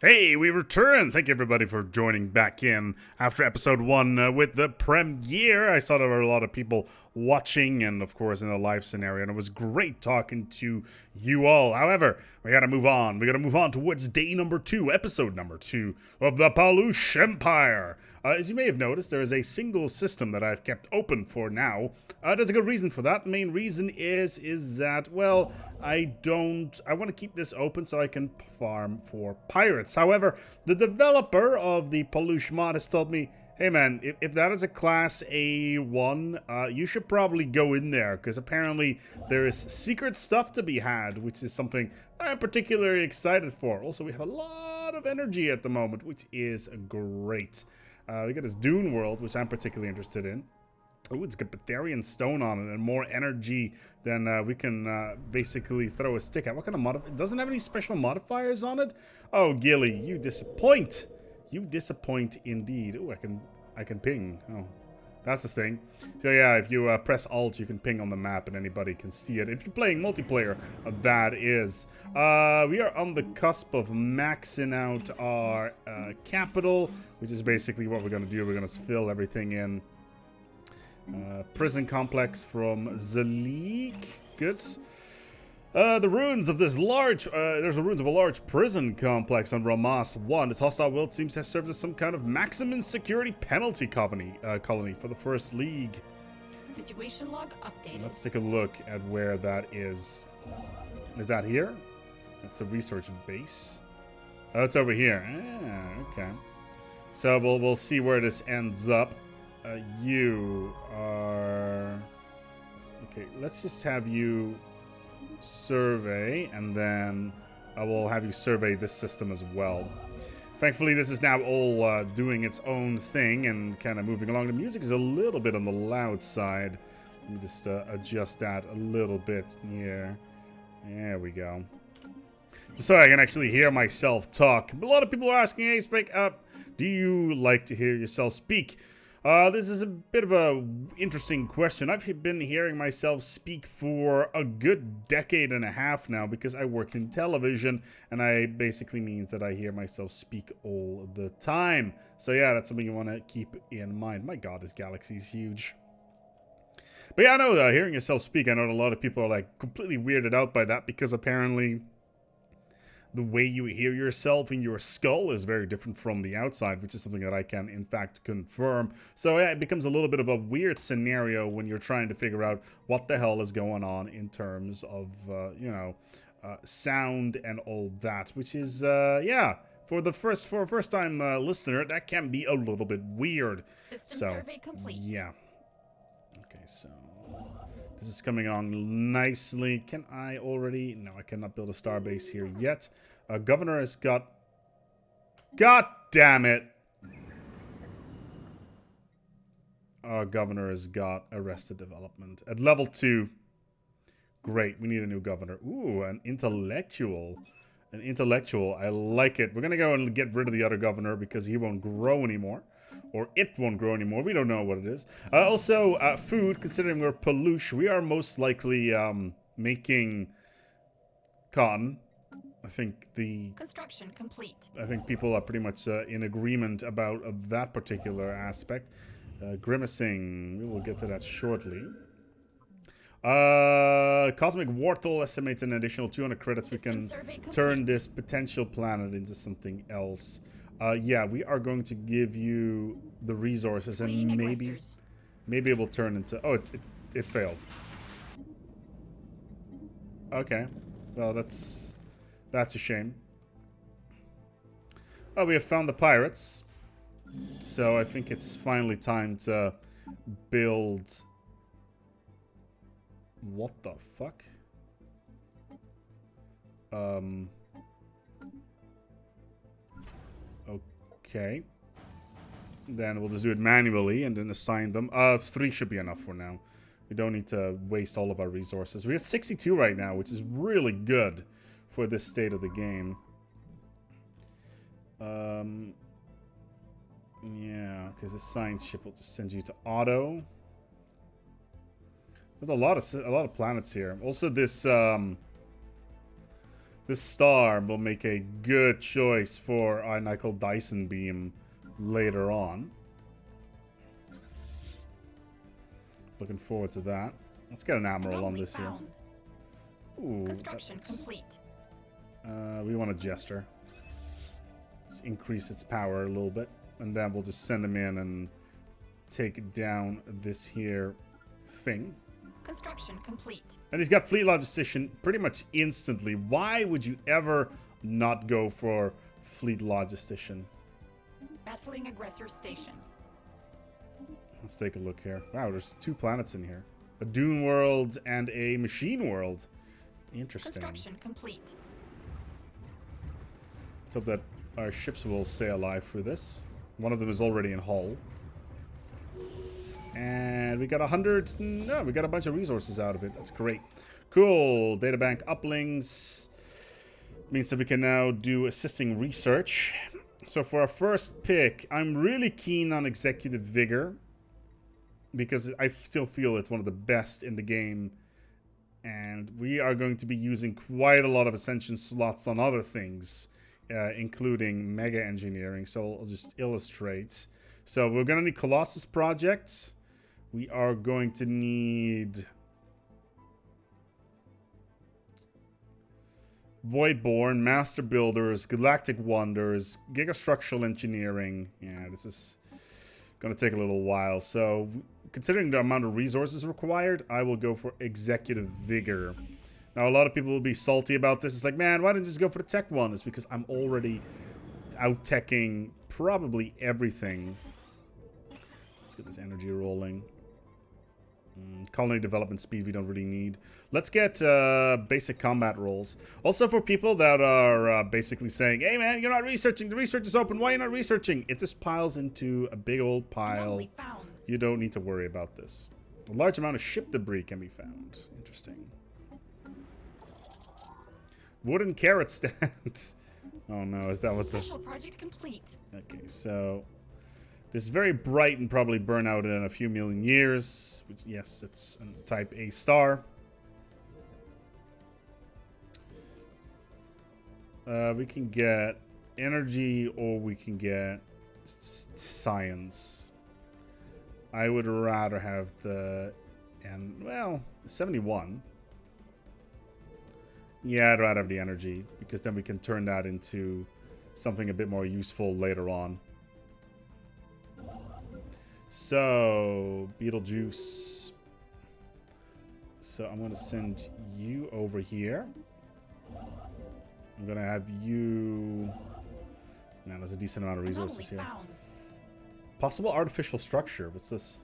Hey, we return! Thank you everybody for joining back in after episode 1 with the premiere. I saw there were a lot of people watching and of course in a live scenario, and it was great talking to you all. However, we gotta move on. We gotta move on towards day number 2, episode number 2 of the Paluush Empire. As you may have noticed, there is a single system that I've kept open for now. There's a good reason for that. The main reason is that, well, I want to keep this open so I can farm for pirates. However, the developer of the Paluush mod has told me, hey man, if that is a class A1, you should probably go in there, because apparently there is secret stuff to be had, which is something I'm particularly excited for. Also, we have a lot of energy at the moment, which is great. We got this Dune world, which I'm particularly interested in. Oh, it's got Betharian stone on it and more energy than we can basically throw a stick at. What kind of modifier? It doesn't have any special modifiers on it? Oh, Gilly, you disappoint. You disappoint indeed. Oh, I can ping. Oh, that's the thing. So yeah, if you press Alt, you can ping on the map and anybody can see it. If you're playing multiplayer, that is. We are on the cusp of maxing out our capital, which is basically what we're going to do. We're going to fill everything in. Prison complex from Zalik. Good. The ruins of this large, there's the ruins of a large prison complex on Ramas 1. This hostile world seems to have served as some kind of maximum security penalty colony for the First League. Situation log updated. Let's take a look at where that is. Is that here? That's a research base. Oh, it's over here. Ah, okay. So we'll see where this ends up. You are... Okay, let's just have you survey, and then I will have you survey this system as well. Thankfully, this is now all doing its own thing and kind of moving along. The music is a little bit on the loud side. Let me just adjust that a little bit here. There we go. Just so I can actually hear myself talk. A lot of people are asking, hey, ASpec, do you like to hear yourself speak? This is a bit of a interesting question. I've been hearing myself speak for a good decade and a half now because I work in television, and I basically means that I hear myself speak all the time. So yeah, that's something you want to keep in mind. My god, this galaxy is huge. But yeah, I know, hearing yourself speak, I know a lot of people are like completely weirded out by that because apparently the way you hear yourself in your skull is very different from the outside, which is something that I can, in fact, confirm. So yeah, it becomes a little bit of a weird scenario when you're trying to figure out what the hell is going on in terms of, sound and all that, which is, yeah, for a first-time listener, that can be a little bit weird. System survey complete. Yeah. Okay, so... this is coming along nicely. Can I already... No, I cannot build a starbase here yet. Governor has got... God damn it! Our governor has got Arrested Development. At level 2. Great, we need a new governor. Ooh, an intellectual. An intellectual. I like it. We're going to go and get rid of the other governor because he won't grow anymore. Or it won't grow anymore. We don't know what it is. Also, food, considering we're Paluush, we are most likely making cotton. I think construction complete. I think people are pretty much in agreement about that particular aspect. Grimacing, we will get to that shortly. Cosmic Wartle estimates an additional 200 credits. We can turn this potential planet into something else. Yeah, we are going to give you the resources, and maybe it will turn into... Oh, it failed. Okay. Well, that's a shame. Oh, we have found the pirates. So I think it's finally time to build... What the fuck? Okay. Then we'll just do it manually and then assign them. 3 should be enough for now. We don't need to waste all of our resources. We're at 62 right now, which is really good for this state of the game. Yeah, because the science ship will just send you to auto. There's a lot of planets here. Also, this This star will make a good choice for our Nickel Dyson beam later on. Looking forward to that. Let's get an admiral on this here. Ooh, Construction complete. we want a jester. Let's increase its power a little bit, and then we'll just send him in and take down this here thing. Construction complete. And he's got fleet logistician pretty much instantly. Why would you ever not go for fleet logistician? Battling aggressor station. Let's take a look here. Wow, there's 2 planets in here. A dune world and a machine world. Interesting. Construction complete. Let's hope that our ships will stay alive through this. One of them is already in hull. And we got 100. No, we got a bunch of resources out of it. That's great. Cool. Databank uplinks. Means that we can now do assisting research. So for our first pick, I'm really keen on Executive Vigor, because I still feel it's one of the best in the game. And we are going to be using quite a lot of Ascension slots on other things, including Mega Engineering. So I'll just illustrate. So we're going to need Colossus projects. We are going to need Voidborn, Master Builders, Galactic Wonders, Giga-Structural Engineering. Yeah, this is going to take a little while. So considering the amount of resources required, I will go for Executive Vigor. Now, a lot of people will be salty about this. It's like, man, why didn't you just go for the tech one? It's because I'm already out-teching probably everything. Let's get this energy rolling. Colony development speed we don't really need. Let's get basic combat rolls. Also for people that are basically saying, hey man, you're not researching, the research is open, why are you not researching? It just piles into a big old pile. You don't need to worry about this. A large amount of ship debris can be found. Interesting. Wooden carrot stand. Oh no, is that what's the... Special project complete. Okay, so... this is very bright and probably burn out in a few million years. Which, yes, it's a type A star. We can get energy or we can get science. I would rather have the... and, well, 71. Yeah, I'd rather have the energy, because then we can turn that into something a bit more useful later on. So, Beetlejuice. So, I'm going to send you over here. I'm going to have you... man, there's a decent amount of resources here. Possible artificial structure. What's this?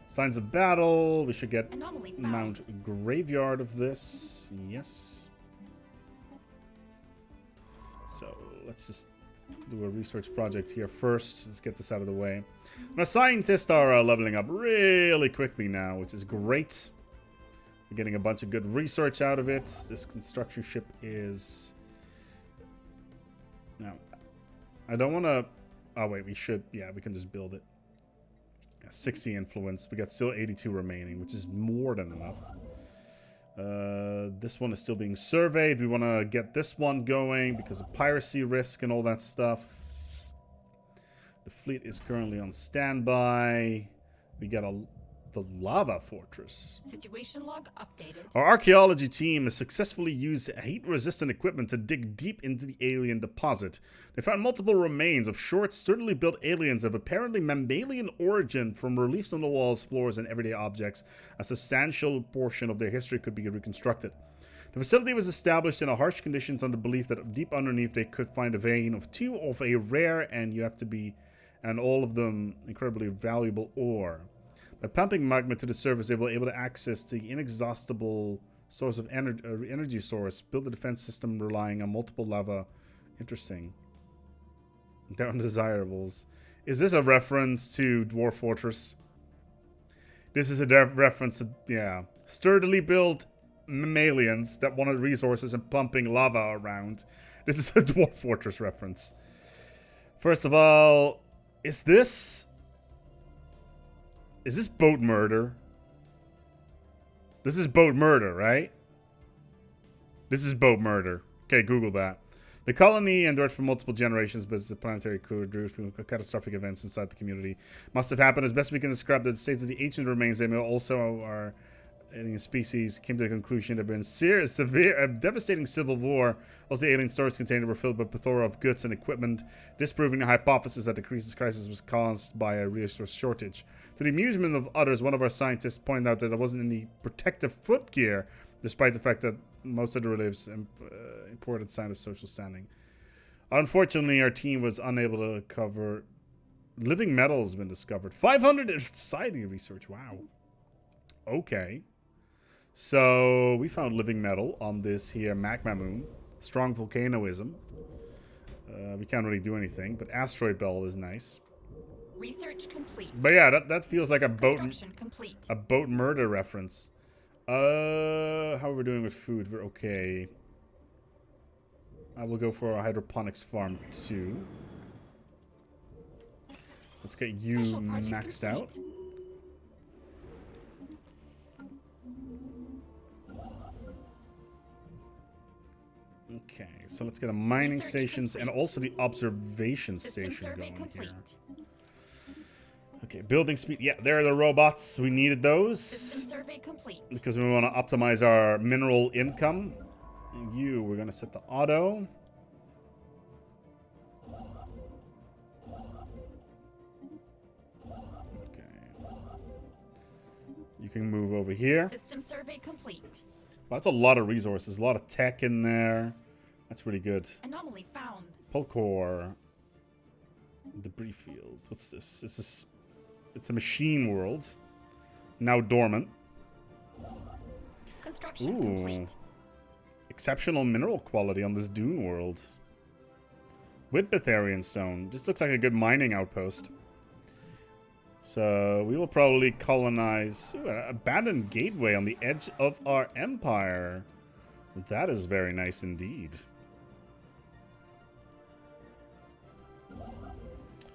Signs of battle. We should get Mount Graveyard of this. Yes. So, let's just do a research project here first. Let's get this out of the way. Our scientists are leveling up really quickly now, which is great. We're getting a bunch of good research out of it. This construction ship is... now, I don't want to... oh, wait, we should... yeah, we can just build it. Yeah, 60 influence. We got still 82 remaining, which is more than enough. This one is still being surveyed. We want to get this one going because of piracy risk and all that stuff. The fleet is currently on standby. We got the lava fortress. Situation log updated. Our archaeology team has successfully used heat-resistant equipment to dig deep into the alien deposit. They found multiple remains of short, sturdily built aliens of apparently mammalian origin from reliefs on the walls, floors, and everyday objects. A substantial portion of their history could be reconstructed. The facility was established in harsh conditions on the belief that deep underneath they could find a vein of 2 of a rare and all of them incredibly valuable ore. By pumping magma to the surface, they were able to access the inexhaustible source of energy source, build a defense system relying on multiple lava. Interesting. They're undesirables. Is this a reference to Dwarf Fortress? This is a reference to, yeah, sturdily built mammalians that wanted resources and pumping lava around. This is a Dwarf Fortress reference. First of all, is this boat murder? This is boat murder, right? This is boat murder. Okay, Google that. The colony endured for multiple generations, but the planetary coup drew through catastrophic events inside the community. Must have happened as best we can describe the state of the ancient remains. They may also are alien species came to the conclusion there had been severe, devastating civil war. Also, the alien storage containers were filled with a plethora of goods and equipment, disproving the hypothesis that the crisis was caused by a resource shortage. To the amusement of others, one of our scientists pointed out that there wasn't any protective footgear, despite the fact that most of the relatives imported sign of social standing. Unfortunately, our team was unable to cover. Living metal has been discovered. 500 in society research. Wow. Okay. So we found living metal on this here magma moon. Strong volcanoism. We can't really do anything, but asteroid belt is nice. Research complete. But yeah, that feels like a boat complete. A boat murder reference. How are we doing with food? We're okay. I will go for a hydroponics farm too. Let's get you maxed out. Okay, so let's get a mining stations and also the observation station going here. Okay, building speed. Yeah, there are the robots. We needed those. System survey complete. Because we want to optimize our mineral income. And we're going to set the auto. Okay. You can move over here. System survey complete. Well, that's a lot of resources, a lot of tech in there. That's really good. Anomaly found. Pull core. Debris field. What's this? It's a machine world. Now dormant. Construction complete. Exceptional mineral quality on this dune world. With Betharian stone. This looks like a good mining outpost. So we will probably colonize an abandoned gateway on the edge of our empire. That is very nice indeed.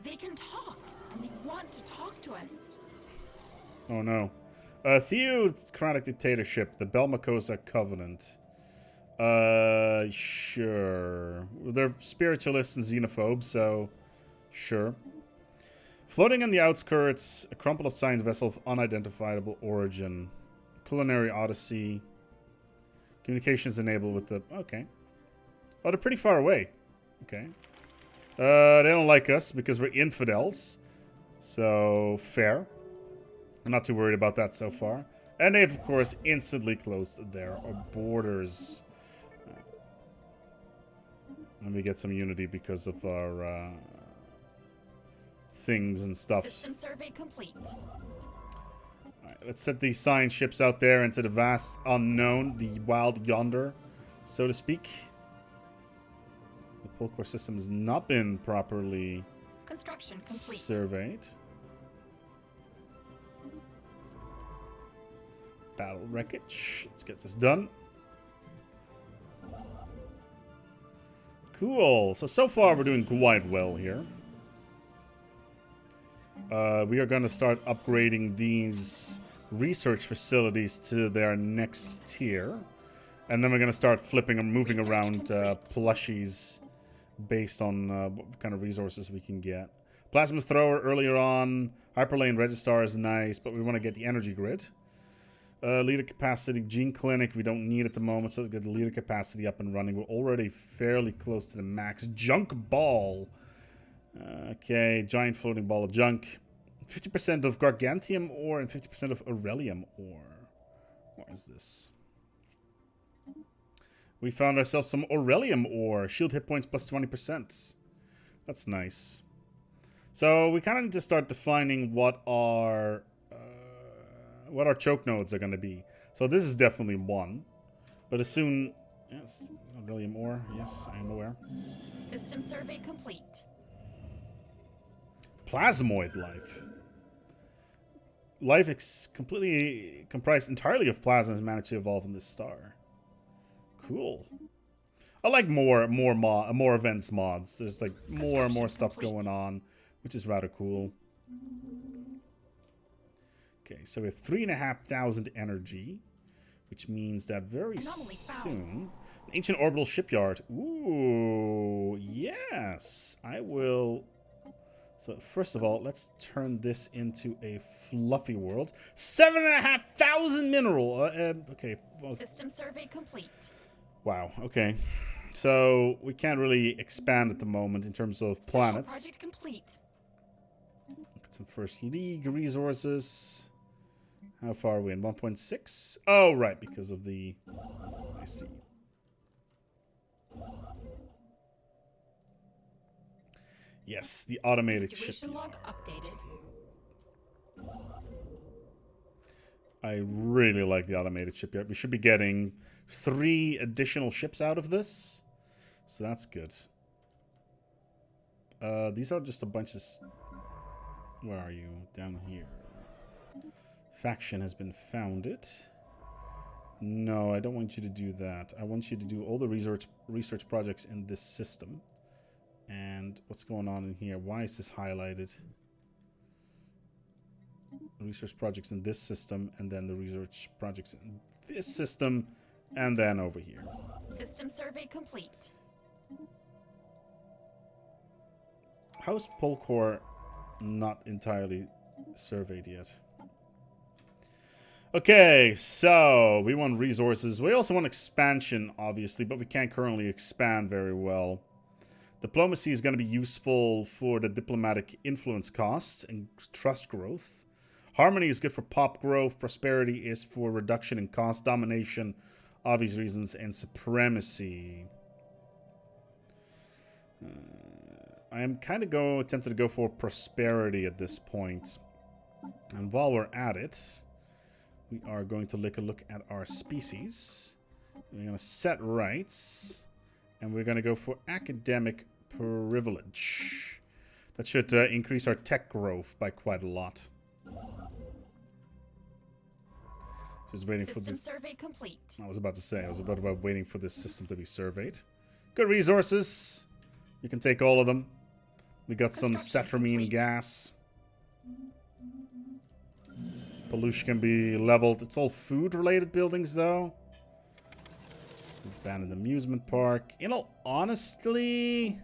They can talk, and they want to talk to us. Oh no. Theocratic dictatorship, the Belmacosa Covenant. Sure. They're spiritualists and xenophobes, so sure. Floating on the outskirts, a crumpled up science vessel of unidentifiable origin. Culinary Odyssey. Communications enabled with the... Okay. Oh, they're pretty far away. Okay. They don't like us because we're infidels. So, fair. I'm not too worried about that so far. And they've, of course, instantly closed their borders. Let me get some unity because of our things and stuff. System survey complete. Alright, let's set these science ships out there into the vast unknown, the wild yonder, so to speak. The pull core system has not been properly surveyed. Battle wreckage. Let's get this done. Cool. So far we're doing quite well here. We are going to start upgrading these research facilities to their next tier. And then we're going to start flipping and moving around plushies based on what kind of resources we can get. Plasma thrower earlier on. Hyperlane Registar is nice, but we want to get the energy grid. Leader capacity, gene clinic, we don't need at the moment, so let's get the leader capacity up and running. We're already fairly close to the max. Junk ball. Okay, giant floating ball of junk. 50% of gargantium ore and 50% of aurelium ore. What is this? We found ourselves some aurelium ore. Shield hit points plus 20%. That's nice. So we kind of need to start defining what our choke nodes are going to be. So this is definitely one. But as soon... Yes, aurelium ore. Yes, I am aware. System survey complete. Plasmoid life. Life completely comprised entirely of plasma has managed to evolve in this star. Cool. I like more events mods. There's like more and more stuff going on, which is rather cool. Okay, so we have 3,500 energy, which means that very soon Ancient orbital shipyard. Ooh, yes. I will. So first of all, let's turn this into a fluffy world. 7,500 mineral. Okay. Well, System survey complete. wow. Okay. So we can't really expand at the moment in terms of Special planets. project complete. Got some first league resources. How far are we in? 1.6? Oh, right, because of the... I see. Yes, the automated Situation shipyard. log updated. I really like the automated shipyard. We should be getting 3 additional ships out of this. So that's good. These are just a bunch of... Where are you? Down here. Faction has been founded. No, I don't want you to do that. I want you to do all the research projects in this system. And what's going on in here? Why is this highlighted? Research projects in this system, and then the research projects in this system, and then over here. System survey complete. How's Polkor not entirely surveyed yet? Okay, so we want resources. We also want expansion, obviously, but we can't currently expand very well. Diplomacy is going to be useful for the diplomatic influence costs and trust growth. Harmony is good for pop growth. Prosperity is for reduction in cost, domination, obvious reasons, and supremacy. I am kind of tempted to go for prosperity at this point. And while we're at it, we are going to take a look at our species. We're going to set rights. And we're going to go for academic privilege. That should increase our tech growth by quite a lot. Just waiting for this. System survey complete. I was about to say, I was about waiting for this system to be surveyed. Good resources. You can take all of them. We got some satramine gas. Paluush can be leveled. It's all food-related buildings, though. Abandoned amusement park. You know, honestly,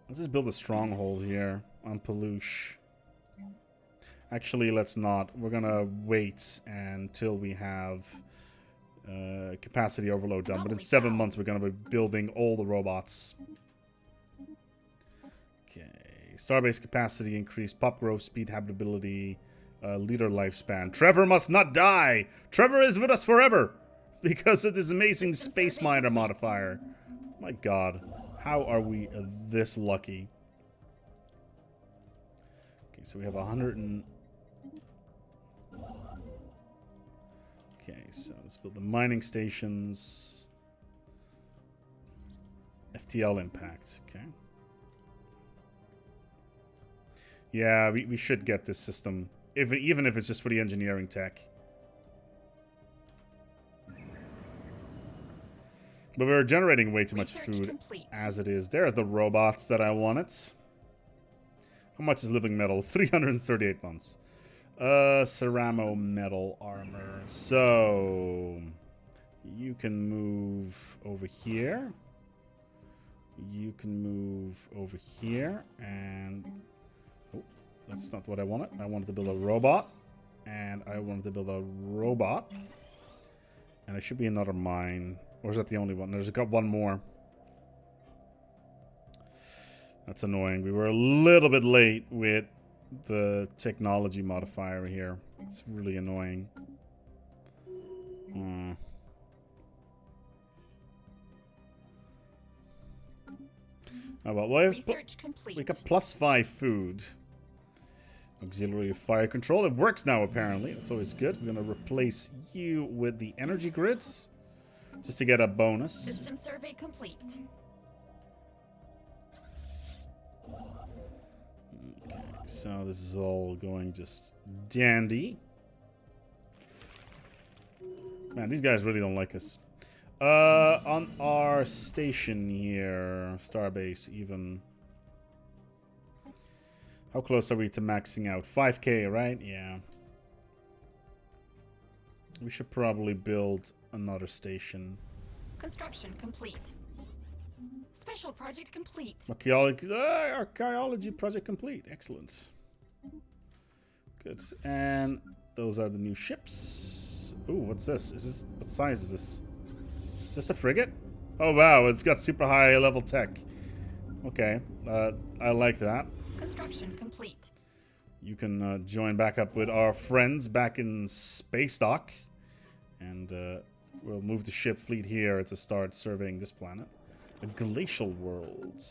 let's just build a stronghold here on Paluush. Actually, let's not. We're gonna wait until we have capacity overload done. But in 7 months, we're gonna be building all the robots. Okay. Starbase capacity increased. Pop growth, speed, habitability, leader lifespan. Trevor must not die. Trevor is with us forever. Because of this amazing space miner modifier. My god. How are we this lucky? Okay, so we have 100 and... Okay, so let's build the mining stations. FTL impact, okay. Yeah, we should get this system. Even if it's just for the engineering tech. But we're generating way too much food as it is. There's the robots that I wanted. How much is living metal? 338 months. Ceramo metal armor. So you can move over here. You can move over here. And oh, that's not what I wanted. I wanted to build a robot. And I wanted to build a robot. And there should be another mine. Or is that the only one? There's got one more. That's annoying. We were a little bit late with the technology modifier here. It's really annoying. Oh well, Research complete. we got +5 food. Auxiliary fire control. It works now, apparently. That's always good. We're going to replace you with the energy grids. Just to get a bonus. System survey complete. Okay, so this is all going just dandy. Man, these guys really don't like us. On our station here, Starbase even. How close are we to maxing out? 5K, right? Yeah. We should probably build another station. Construction complete. Special project complete. Archeology project complete. Excellent. Good. And those are the new ships. Ooh, what's this? What size is this? Is this a frigate? Oh wow, it's got super high level tech. Okay, I like that. Construction complete. You can join back up with our friends back in Space Dock. And we'll move the ship fleet here to start surveying this planet. A glacial world.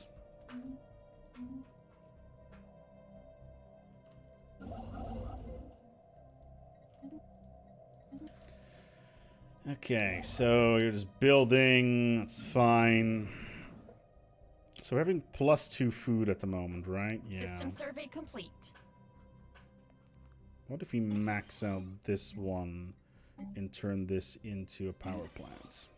Okay, so you're just building. That's fine. So we're having +2 food at the moment, right? Yeah. System survey complete. What if we max out this one and turn this into a power plant?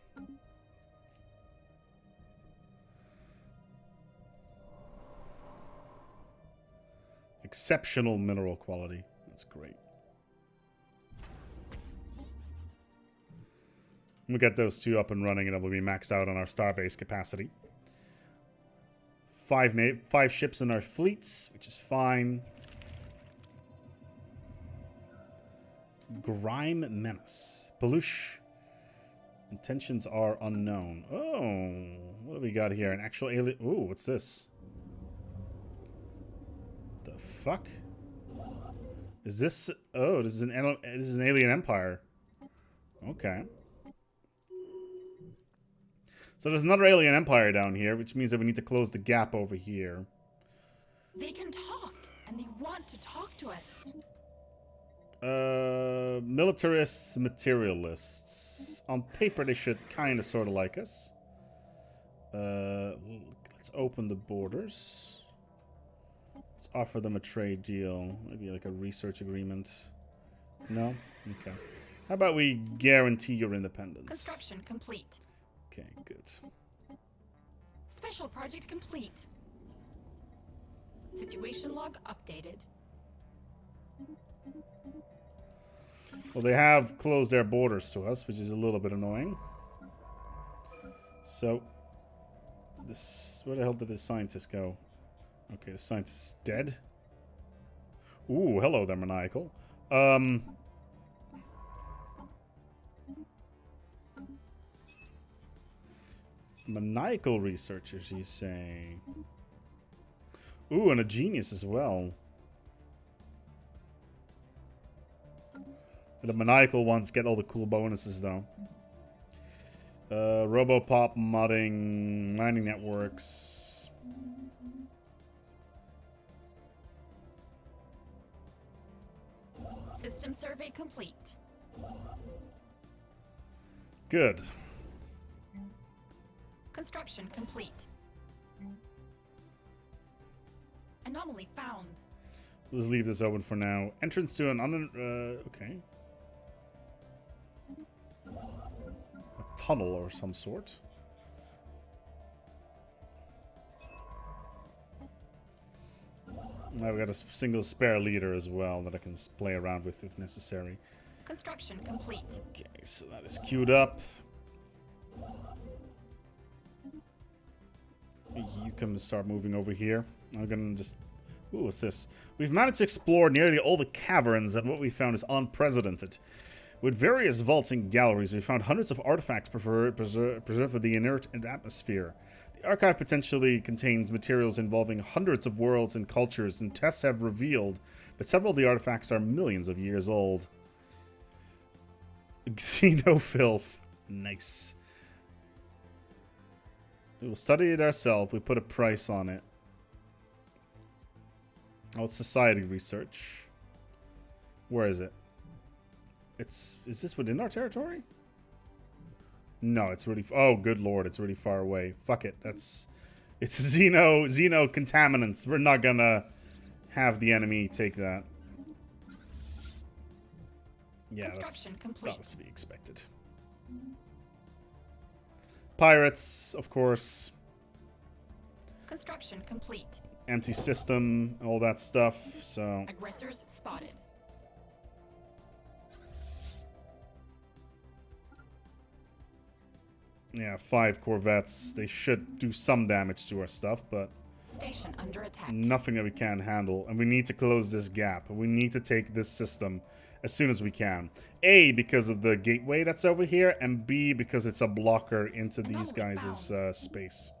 Exceptional mineral quality. That's great. We'll get those two up and running and it will be maxed out on our starbase capacity. 5 ships in our fleets, which is fine. Grime Menace. Paluush. Intentions are unknown. Oh, what do we got here? An actual alien. Ooh, what's this? The fuck? Is this? Oh, this is an alien empire. Okay. So there's another alien empire down here, which means that we need to close the gap over here. They can talk, and they want to talk to us. Militarists, materialists. On paper, they should kind of sort of like us. Let's open the borders. Let's offer them a trade deal. Maybe like a research agreement. No? Okay. How about we guarantee your independence? Construction complete. Okay, good. Special project complete. Situation log updated. Well, they have closed their borders to us, which is a little bit annoying. So, where the hell did the scientist go? Okay, the scientist is dead. Ooh, hello there, Maniacal. Maniacal researchers, you say? Ooh, and a genius as well. The maniacal ones get all the cool bonuses, though. Robopop modding, mining networks. System survey complete. Good. Construction complete. Anomaly found. Let's leave this open for now. Entrance to an okay. A tunnel or some sort. Now we got a single spare leader as well that I can play around with if necessary. Construction complete. Okay, so that is queued up. You can start moving over here. I'm gonna just... Ooh, what's this? We've managed to explore nearly all the caverns, and what we found is unprecedented. With various vaults and galleries, we found hundreds of artifacts preserved for the inert atmosphere. The archive potentially contains materials involving hundreds of worlds and cultures, and tests have revealed that several of the artifacts are millions of years old. Xenofilth. Nice. We will study it ourselves. We put a price on it. Oh, it's society research. Where is it? Is this within our territory? No, it's really... Oh, good lord, it's really far away. Fuck it, it's Xeno contaminants. We're not gonna have the enemy take that. Yeah, that was to be expected. Pirates, of course. Construction complete. Empty system, all that stuff, so... Aggressors spotted. Yeah, 5 corvettes. They should do some damage to our stuff, but Station under attack. nothing that we can't handle. And we need to close this gap. We need to take this system as soon as we can. A, because of the gateway that's over here, and B, because it's a blocker into these guys' space.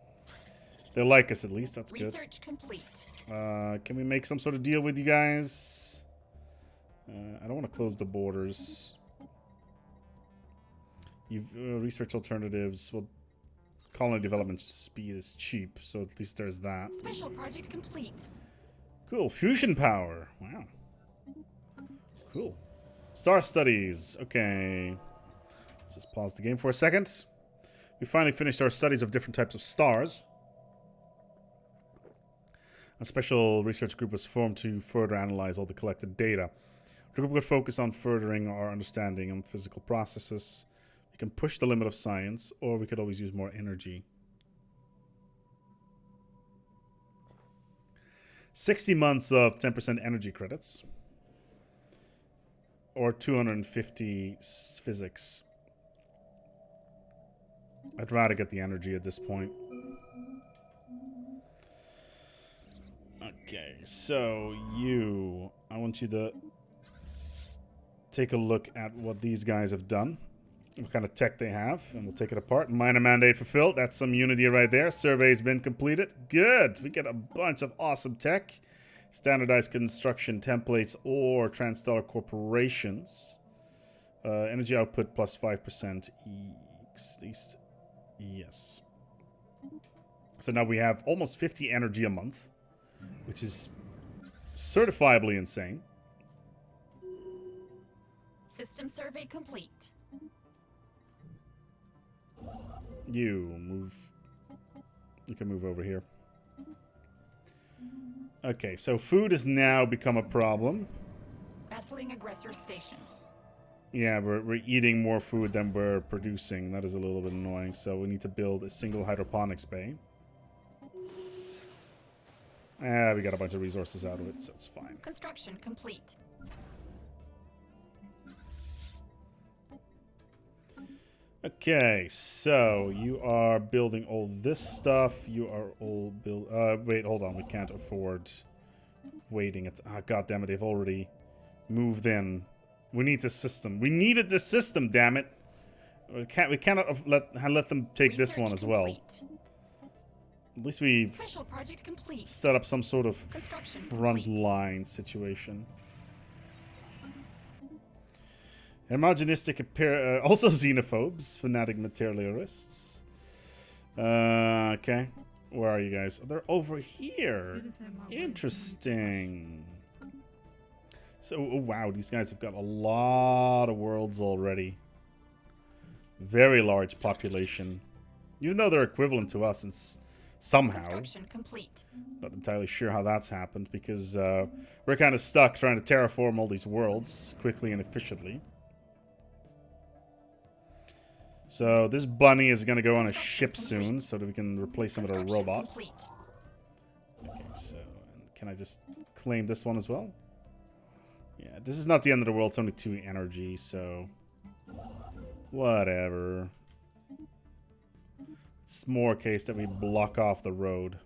They like us at least, that's good. Research complete. Can we make some sort of deal with you guys? I don't want to close the borders. You've research alternatives. Well, colony development speed is cheap, so at least there's that. Special project complete. Cool. Fusion power. Wow. Cool. Star studies. Okay. Let's just pause the game for a second. We finally finished our studies of different types of stars. A special research group was formed to further analyze all the collected data. The group would focus on furthering our understanding of physical processes. We can push the limit of science, or we could always use more energy. 60 months of 10% energy credits. Or 250 physics. I'd rather get the energy at this point. Okay, so I want you to take a look at what these guys have done. What kind of tech they have, and we'll take it apart. Minor mandate fulfilled. That's some unity right there. Survey's been completed. Good. We get a bunch of awesome tech. Standardized construction templates or transstellar corporations. Energy output plus 5%. Yes. So now we have almost 50 energy a month, which is certifiably insane. System survey complete. You can move over here. Okay, so food has now become a problem. Battling aggressor station. Yeah, we're eating more food than we're producing. That is a little bit annoying, so we need to build a single hydroponics bay. We got a bunch of resources out of it, so it's fine. Construction complete. Okay, so you are building all this stuff. You are all wait, hold on. We can't afford waiting. God damn it! They've already moved in. We need this system. We needed this system. Damn it! We cannot let them take this one as well. At least we've Special project complete. set up some sort of Construction front complete. line situation. Imaginistic, also xenophobes, fanatic materialists. Okay. Where are you guys? They're over here. Interesting. So, oh wow, these guys have got a lot of worlds already. Very large population. Even though they're equivalent to us, it's somehow. Construction complete. Not entirely sure how that's happened, because we're kind of stuck trying to terraform all these worlds quickly and efficiently. So this bunny is going to go on a ship soon so that we can replace him with a robot. Complete. Okay, so can I just claim this one as well? Yeah, this is not the end of the world. It's only 2 energy, so whatever. It's more a case that we block off the road.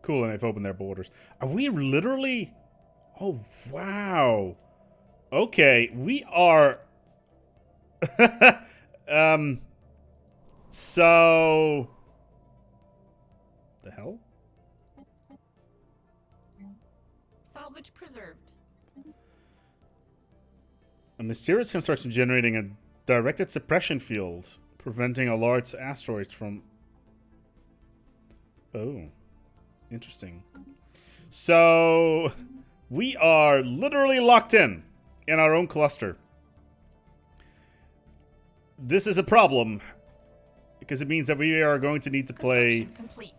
Cool, and they've opened their borders. Are we literally... Oh, wow. Okay, we are... So... The hell? Salvage preserved. A mysterious construction generating a directed suppression field, preventing a large asteroid from... Oh... Interesting. So, we are literally locked in our own cluster. This is a problem, because it means that we are going to need to play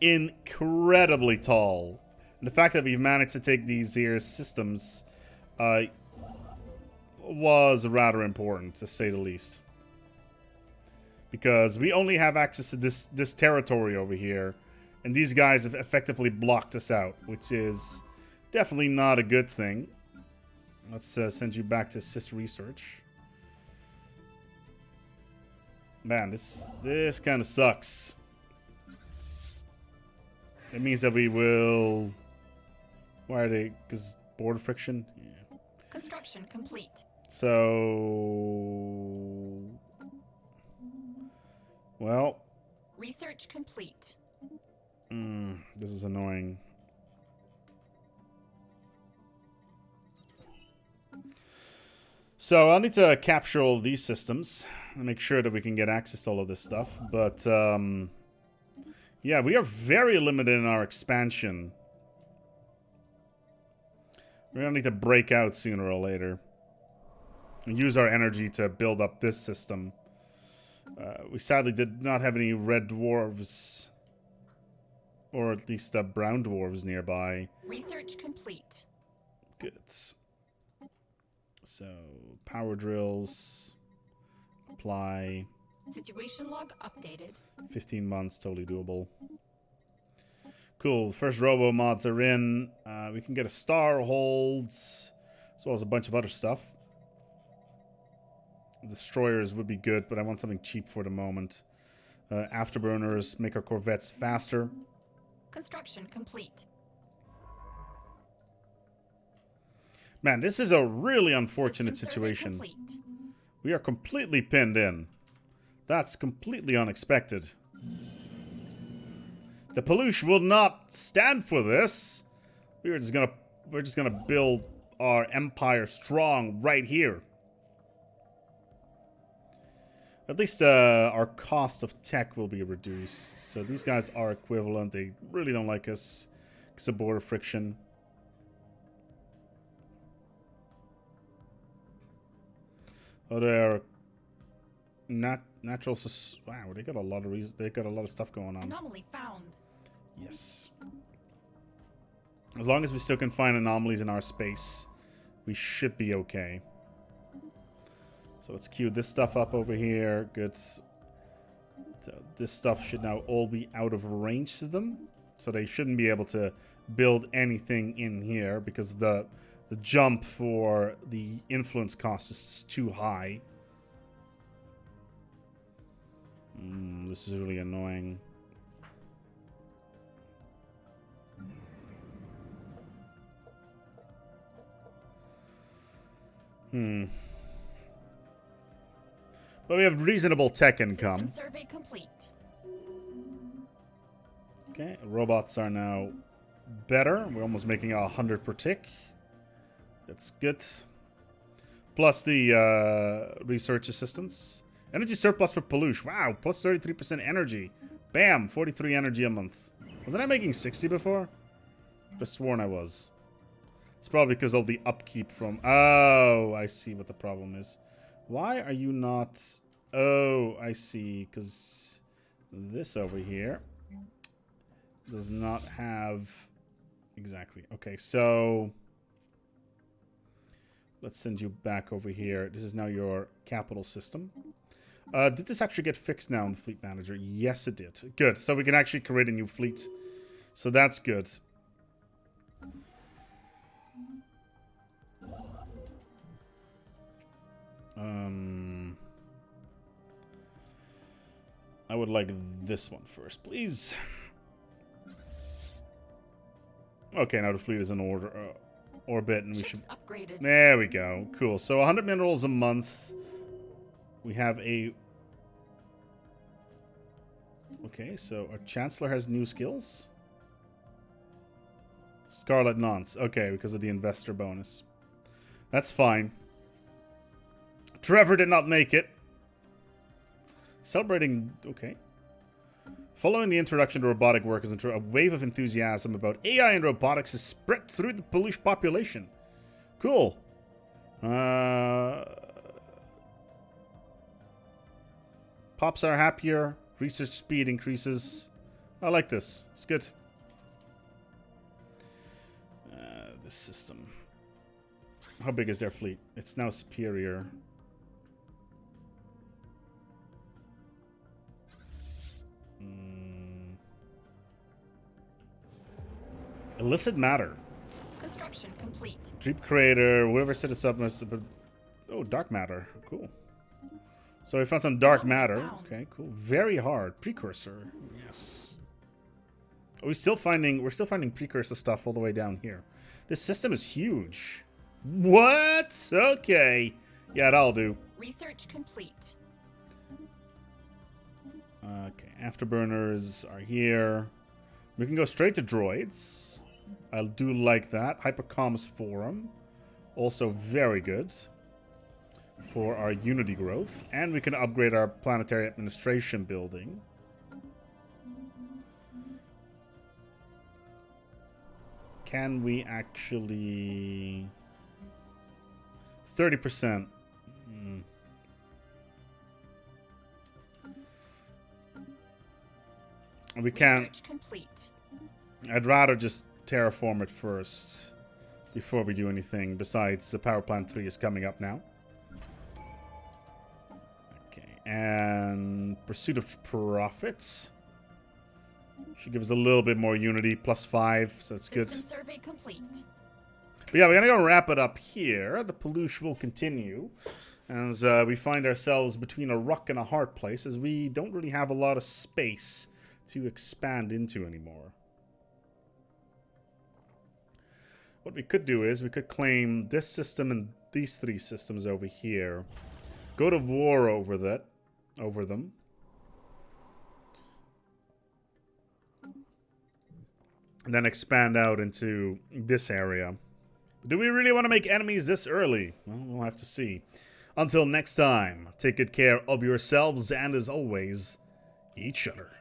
incredibly tall. And the fact that we've managed to take these here systems was rather important, to say the least. Because we only have access to this territory over here. And these guys have effectively blocked us out, which is definitely not a good thing. Let's send you back to Sys Research. Man, this kind of sucks. It means that we will... Why are they... Because border friction? Yeah. Construction complete. So... Well... Research complete. This is annoying. So I'll need to capture all these systems and make sure that we can get access to all of this stuff. But, yeah, we are very limited in our expansion. We're going to need to break out sooner or later. And use our energy to build up this system. We sadly did not have any red dwarves. Or at least brown dwarves nearby. Research complete. Good. So, power drills. Apply. Situation log updated. 15 months, totally doable. Cool, first robo mods are in. We can get a star holds, as well as a bunch of other stuff. Destroyers would be good, but I want something cheap for the moment. Afterburners make our corvettes faster. Construction complete. Man, this is a really unfortunate System survey situation. complete. We are completely pinned in. That's completely unexpected. The Paluush will not stand for this. We're just gonna build our empire strong right here. At least our cost of tech will be reduced. So these guys are equivalent. They really don't like us because of border friction. Oh, they're natural. Wow, they got a lot of reasons. They got a lot of stuff going on. Anomaly found. Yes. As long as we still can find anomalies in our space, we should be okay. So let's queue this stuff up over here. Good. So this stuff should now all be out of range to them. So they shouldn't be able to build anything in here because the jump for the influence cost is too high. This is really annoying. But we have reasonable tech income. System survey complete. Okay, robots are now better. We're almost making 100 per tick. That's good. Plus the research assistance. Energy surplus for Paluush. Wow, plus 33% energy. Bam, 43 energy a month. Wasn't I making 60 before? Just sworn I was. It's probably because of the upkeep from... Oh, I see what the problem is. Why are you not... Oh, I see. Because this over here does not have... Exactly. Okay, so... Let's send you back over here. This is now your capital system. Did this actually get fixed now in the Fleet Manager? Yes, it did. Good. So we can actually create a new fleet. So that's good. I would like this one first, please. Okay, now the fleet is in order. Orbit, and we should... Upgraded. There we go. Cool. So 100 minerals a month. We have a... Okay, so our Chancellor has new skills. Scarlet Nonce. Okay, because of the investor bonus. That's fine. Trevor did not make it. Celebrating... Okay. Following the introduction to robotic workers, a wave of enthusiasm about AI and robotics is spread through the Paluush population. Cool. Pops are happier. Research speed increases. I like this. It's good. This system. How big is their fleet? It's now superior. Illicit matter. construction complete. Deep crater. Whoever set this up must have been... Oh, dark matter. Cool. So we found some dark matter. Okay, cool. Very hard. Precursor. Yes. Are we still finding... We're still finding precursor stuff all the way down here. This system is huge. What? Okay. Yeah, that'll do. Research complete. Okay, afterburners are here. We can go straight to droids. I do like that. Hypercomms Forum. Also very good for our Unity growth. And we can upgrade our planetary administration building. Can we actually... 30%. We can't. Research complete. I'd rather just terraform it first before we do anything. Besides, the power plant 3 is coming up now. Okay, and pursuit of profits should give us a little bit more unity, +5, so that's good. System survey complete. But yeah, we're gonna go wrap it up here. The Paluush will continue as we find ourselves between a rock and a hard place, as we don't really have a lot of space to expand into anymore. What we could do is we could claim this system and these 3 systems over here. Go to war over them. And then expand out into this area. Do we really want to make enemies this early? Well, we'll have to see. Until next time, take good care of yourselves and as always, each other.